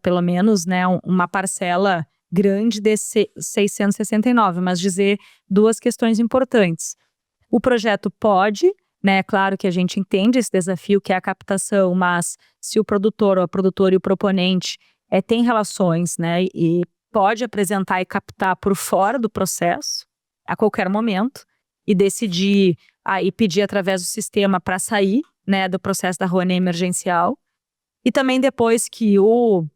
pelo menos, né, uma parcela grande desse 669, mas dizer duas questões importantes. O projeto pode, né, claro que a gente entende esse desafio que é a captação, mas se o produtor ou a produtora e o proponente tem relações, né, e pode apresentar e captar por fora do processo, a qualquer momento, e decidir e pedir através do sistema para sair, né, do processo da Rouanet emergencial. E também depois que o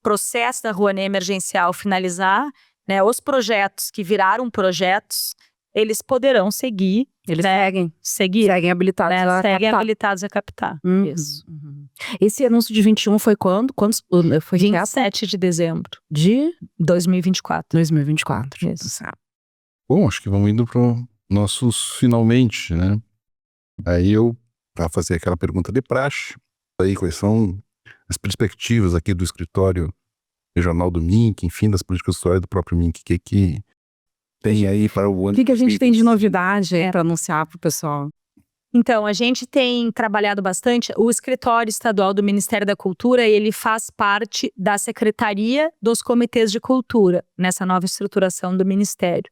processo da Rouanet emergencial finalizar, né, os projetos que viraram projetos, eles poderão seguir. Eles seguir, habilitados, né, a seguem captar. habilitados a captar. Isso. Esse anúncio de 21 foi quando? Foi 27 de dezembro de 2024. 2024. Isso. Bom, acho que vamos indo para nossos finalmente, né? Aí para fazer aquela pergunta de praxe, aí quais são as perspectivas aqui do escritório regional do MINC, enfim, das políticas histórias do próprio MINC, que tem aí para o ano. O que a gente tem de novidade para anunciar para o pessoal? Então, a gente tem trabalhado bastante. O escritório estadual do Ministério da Cultura, ele faz parte da Secretaria dos Comitês de Cultura, nessa nova estruturação do Ministério.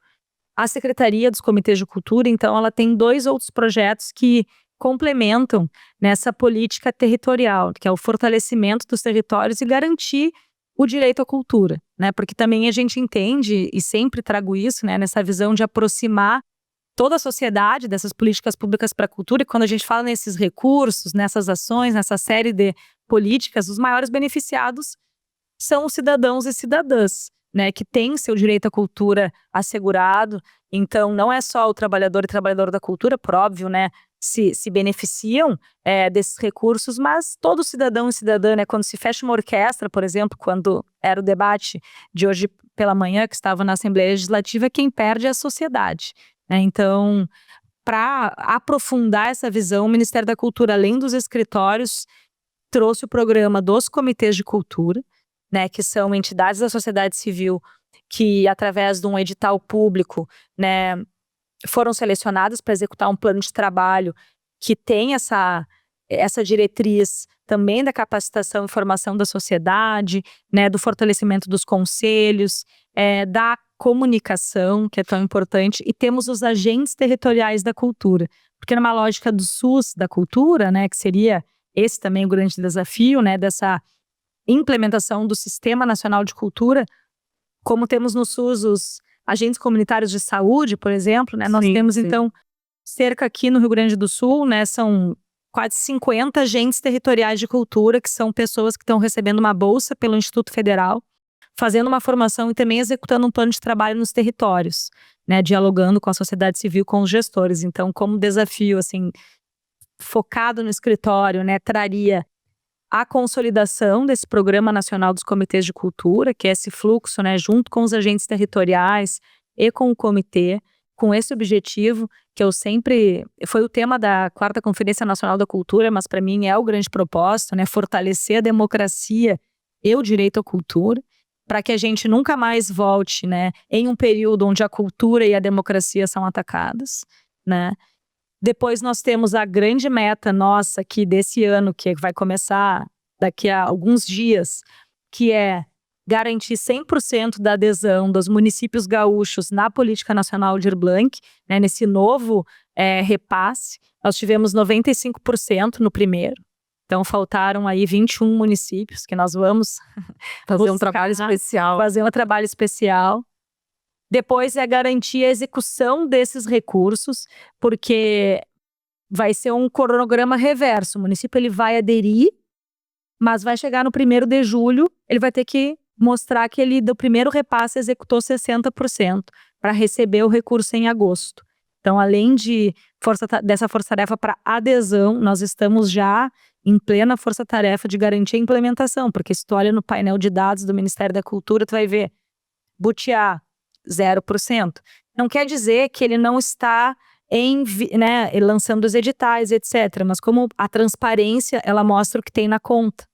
A Secretaria dos Comitês de Cultura, então, ela tem 2 outros projetos que complementam nessa política territorial, que é o fortalecimento dos territórios e garantir o direito à cultura, né? Porque também a gente entende, e sempre trago isso, né, nessa visão de aproximar toda a sociedade dessas políticas públicas para a cultura, e quando a gente fala nesses recursos, nessas ações, nessa série de políticas, os maiores beneficiados são os cidadãos e cidadãs, né, que têm seu direito à cultura assegurado. Então, não é só o trabalhador e trabalhadora da cultura, por óbvio, né, se beneficiam desses recursos, mas todo cidadão e cidadã, né, quando se fecha uma orquestra, por exemplo, quando era o debate de hoje pela manhã, que estava na Assembleia Legislativa, quem perde é a sociedade, né? Então, para aprofundar essa visão, o Ministério da Cultura, além dos escritórios, trouxe o programa dos comitês de cultura, né, que são entidades da sociedade civil que, através de um edital público, né, foram selecionadas para executar um plano de trabalho que tem essa diretriz também da capacitação e formação da sociedade, né, do fortalecimento dos conselhos, da comunicação, que é tão importante, e temos os agentes territoriais da cultura, porque numa lógica do SUS da cultura, né, que seria esse também o grande desafio, né, dessa implementação do Sistema Nacional de Cultura, como temos no SUS os agentes comunitários de saúde, por exemplo, né, nós temos então cerca aqui no Rio Grande do Sul, né, são quase 50 agentes territoriais de cultura, que são pessoas que estão recebendo uma bolsa pelo Instituto Federal, fazendo uma formação e também executando um plano de trabalho nos territórios, né, dialogando com a sociedade civil, com os gestores. Então, como desafio, assim, focado no escritório, né, traria a consolidação desse Programa Nacional dos Comitês de Cultura, que é esse fluxo, né, junto com os agentes territoriais e com o comitê, com esse objetivo, que foi o tema da 4ª Conferência Nacional da Cultura, mas para mim é o grande propósito, né, fortalecer a democracia e o direito à cultura, para que a gente nunca mais volte, né, em um período onde a cultura e a democracia são atacadas, né. Depois nós temos a grande meta nossa aqui desse ano, que vai começar daqui a alguns dias, que é garantir 100% da adesão dos municípios gaúchos na Política Nacional Aldir Blanc, né, nesse novo repasse. Nós tivemos 95% no primeiro, então faltaram aí 21 municípios que nós vamos fazer um trabalho especial. Fazer um trabalho especial. Depois é garantir a execução desses recursos, porque vai ser um cronograma reverso. O município ele vai aderir, mas vai chegar no 1º de julho, ele vai ter que mostrar que ele, do primeiro repasse, executou 60% para receber o recurso em agosto. Então, além de dessa força-tarefa para adesão. Nós estamos já em plena força-tarefa de garantir a implementação, porque se tu olha no painel de dados do Ministério da Cultura, tu vai ver Butiá, 0%. Não quer dizer que ele não está lançando os editais, etc. Mas como a transparência, ela mostra o que tem na conta,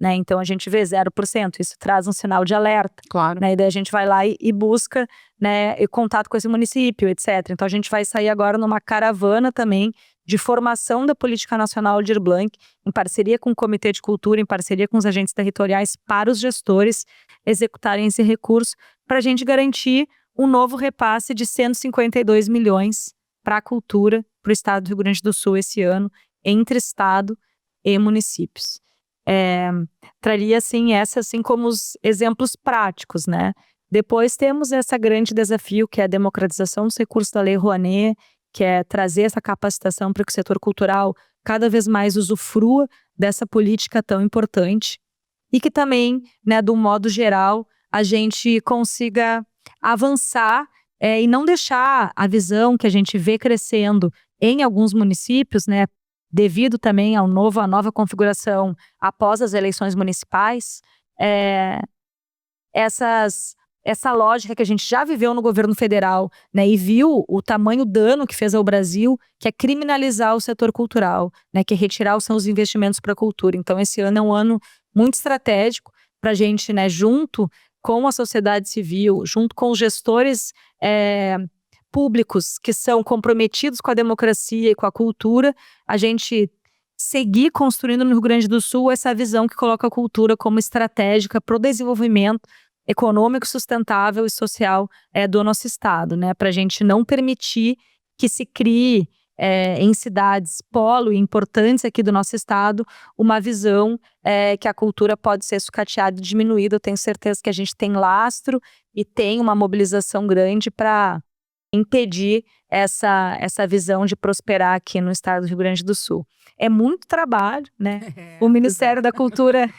né? Então a gente vê 0%, isso traz um sinal de alerta. Claro. Né? E daí a gente vai lá e busca, né, contato com esse município, etc. Então a gente vai sair agora numa caravana também de formação da Política Nacional Aldir Blanc, em parceria com o Comitê de Cultura, em parceria com os agentes territoriais, para os gestores executarem esse recurso, para a gente garantir um novo repasse de 152 milhões para a cultura, para o estado do Rio Grande do Sul esse ano, entre estado e municípios. Traria assim, como os exemplos práticos, né? Depois temos esse grande desafio, que é a democratização dos recursos da Lei Rouanet, que é trazer essa capacitação para que o setor cultural cada vez mais usufrua dessa política tão importante e que também, né, de um modo geral, a gente consiga avançar e não deixar a visão que a gente vê crescendo em alguns municípios, né, devido também à nova configuração após as eleições municipais, essa lógica que a gente já viveu no governo federal, né, e viu o tamanho dano que fez ao Brasil, que é criminalizar o setor cultural, né, que é retirar os seus investimentos para a cultura. Então esse ano é um ano muito estratégico para a gente, né, junto com a sociedade civil, junto com os gestores públicos que são comprometidos com a democracia e com a cultura, a gente seguir construindo no Rio Grande do Sul essa visão que coloca a cultura como estratégica para o desenvolvimento econômico, sustentável e social do nosso estado, né? Para a gente não permitir que se crie em cidades polo e importantes aqui do nosso estado uma visão que a cultura pode ser sucateada e diminuída. Eu tenho certeza que a gente tem lastro e tem uma mobilização grande para impedir essa visão de prosperar aqui no estado do Rio Grande do Sul. É muito trabalho, né? O Ministério da Cultura,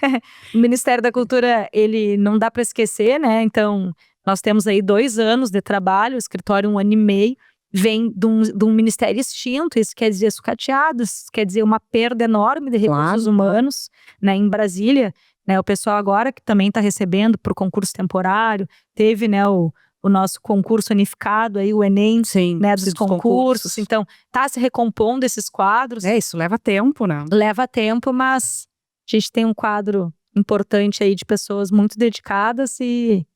ele não dá para esquecer, né? Então, nós temos aí 2 anos de trabalho, o escritório 1 ano e meio, vem de um ministério extinto, isso quer dizer sucateado, isso quer dizer uma perda enorme de recursos humanos, né? Em Brasília, né? O pessoal agora que também está recebendo por concurso temporário, teve, né, o nosso concurso unificado, aí o Enem, Sim, né, dos concursos. Então, tá se recompondo esses quadros. Isso leva tempo, né? Leva tempo, mas a gente tem um quadro importante aí de pessoas muito dedicadas e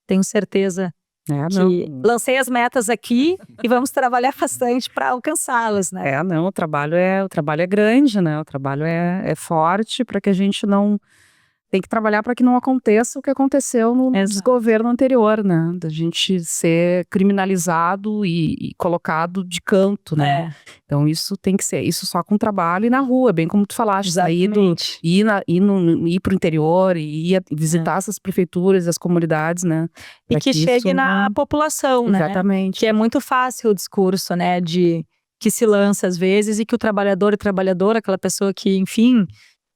tenho certeza que lancei as metas aqui e vamos trabalhar bastante para alcançá-las, né? O trabalho é grande, né? O trabalho é forte para que a gente não... Tem que trabalhar para que não aconteça o que aconteceu no desgoverno anterior, né? Da gente ser criminalizado e colocado de canto, né? Então isso tem que ser, isso só com trabalho e na rua, bem como tu falaste, sair ir pro interior e ir visitar essas prefeituras, as comunidades, né? E que chegue na população, né? Exatamente. Que é muito fácil o discurso, né? Que se lança às vezes e que o trabalhador e trabalhadora, aquela pessoa que, enfim,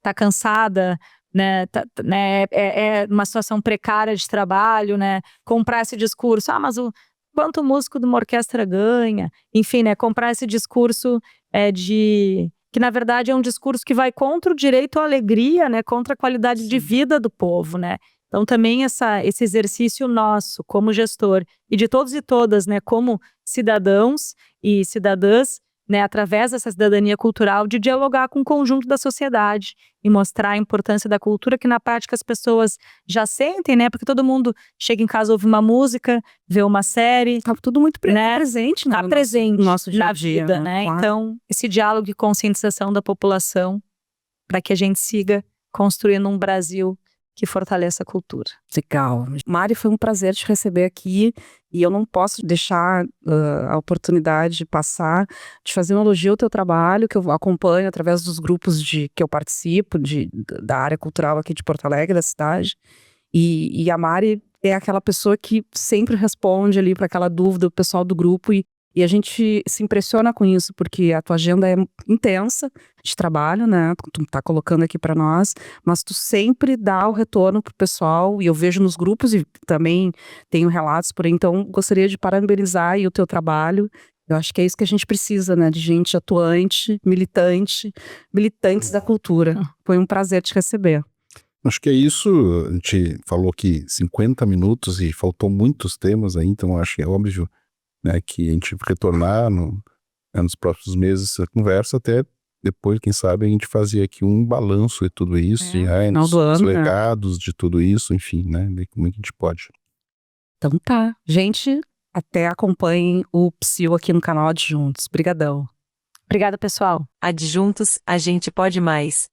tá cansada, né, é uma situação precária de trabalho, né, comprar esse discurso, mas quanto o músico de uma orquestra ganha, enfim, né, comprar esse discurso que na verdade é um discurso que vai contra o direito à alegria, né, contra a qualidade de vida do povo, né. Então também esse exercício nosso como gestor e de todos e todas, né, como cidadãos e cidadãs, né, através dessa cidadania cultural, de dialogar com o conjunto da sociedade e mostrar a importância da cultura, que na prática as pessoas já sentem, né, porque todo mundo chega em casa, ouve uma música, vê uma série. Tá tudo muito presente, né? Tá presente no nosso dia a dia, vida, né? Claro. Então, esse diálogo e conscientização da população para que a gente siga construindo um Brasil que fortaleça a cultura. Legal. Mari, foi um prazer te receber aqui e eu não posso deixar a oportunidade de passar, de fazer um elogio ao teu trabalho, que eu acompanho através dos grupos que eu participo, da área cultural aqui de Porto Alegre, da cidade. E a Mari é aquela pessoa que sempre responde ali para aquela dúvida do pessoal do grupo e a gente se impressiona com isso, porque a tua agenda é intensa de trabalho, né? Tu tá colocando aqui para nós, mas tu sempre dá o retorno pro pessoal, e eu vejo nos grupos e também tenho relatos por aí, então gostaria de parabenizar aí o teu trabalho, Eu acho que é isso que a gente precisa, né? De gente atuante, militantes da cultura. Foi um prazer te receber. Acho que é isso. A gente falou aqui 50 minutos e faltou muitos temas aí, então acho que é óbvio, né, que a gente retornar nos próximos meses essa conversa, até depois, quem sabe, a gente fazer aqui um balanço de tudo isso, final do os ano, né? legados de tudo isso, enfim, né? Ver como é que a gente pode. Então tá. Gente, até acompanhem o Psyu aqui no canal Adjuntos. Brigadão. Obrigada, pessoal. Adjuntos, a gente pode mais.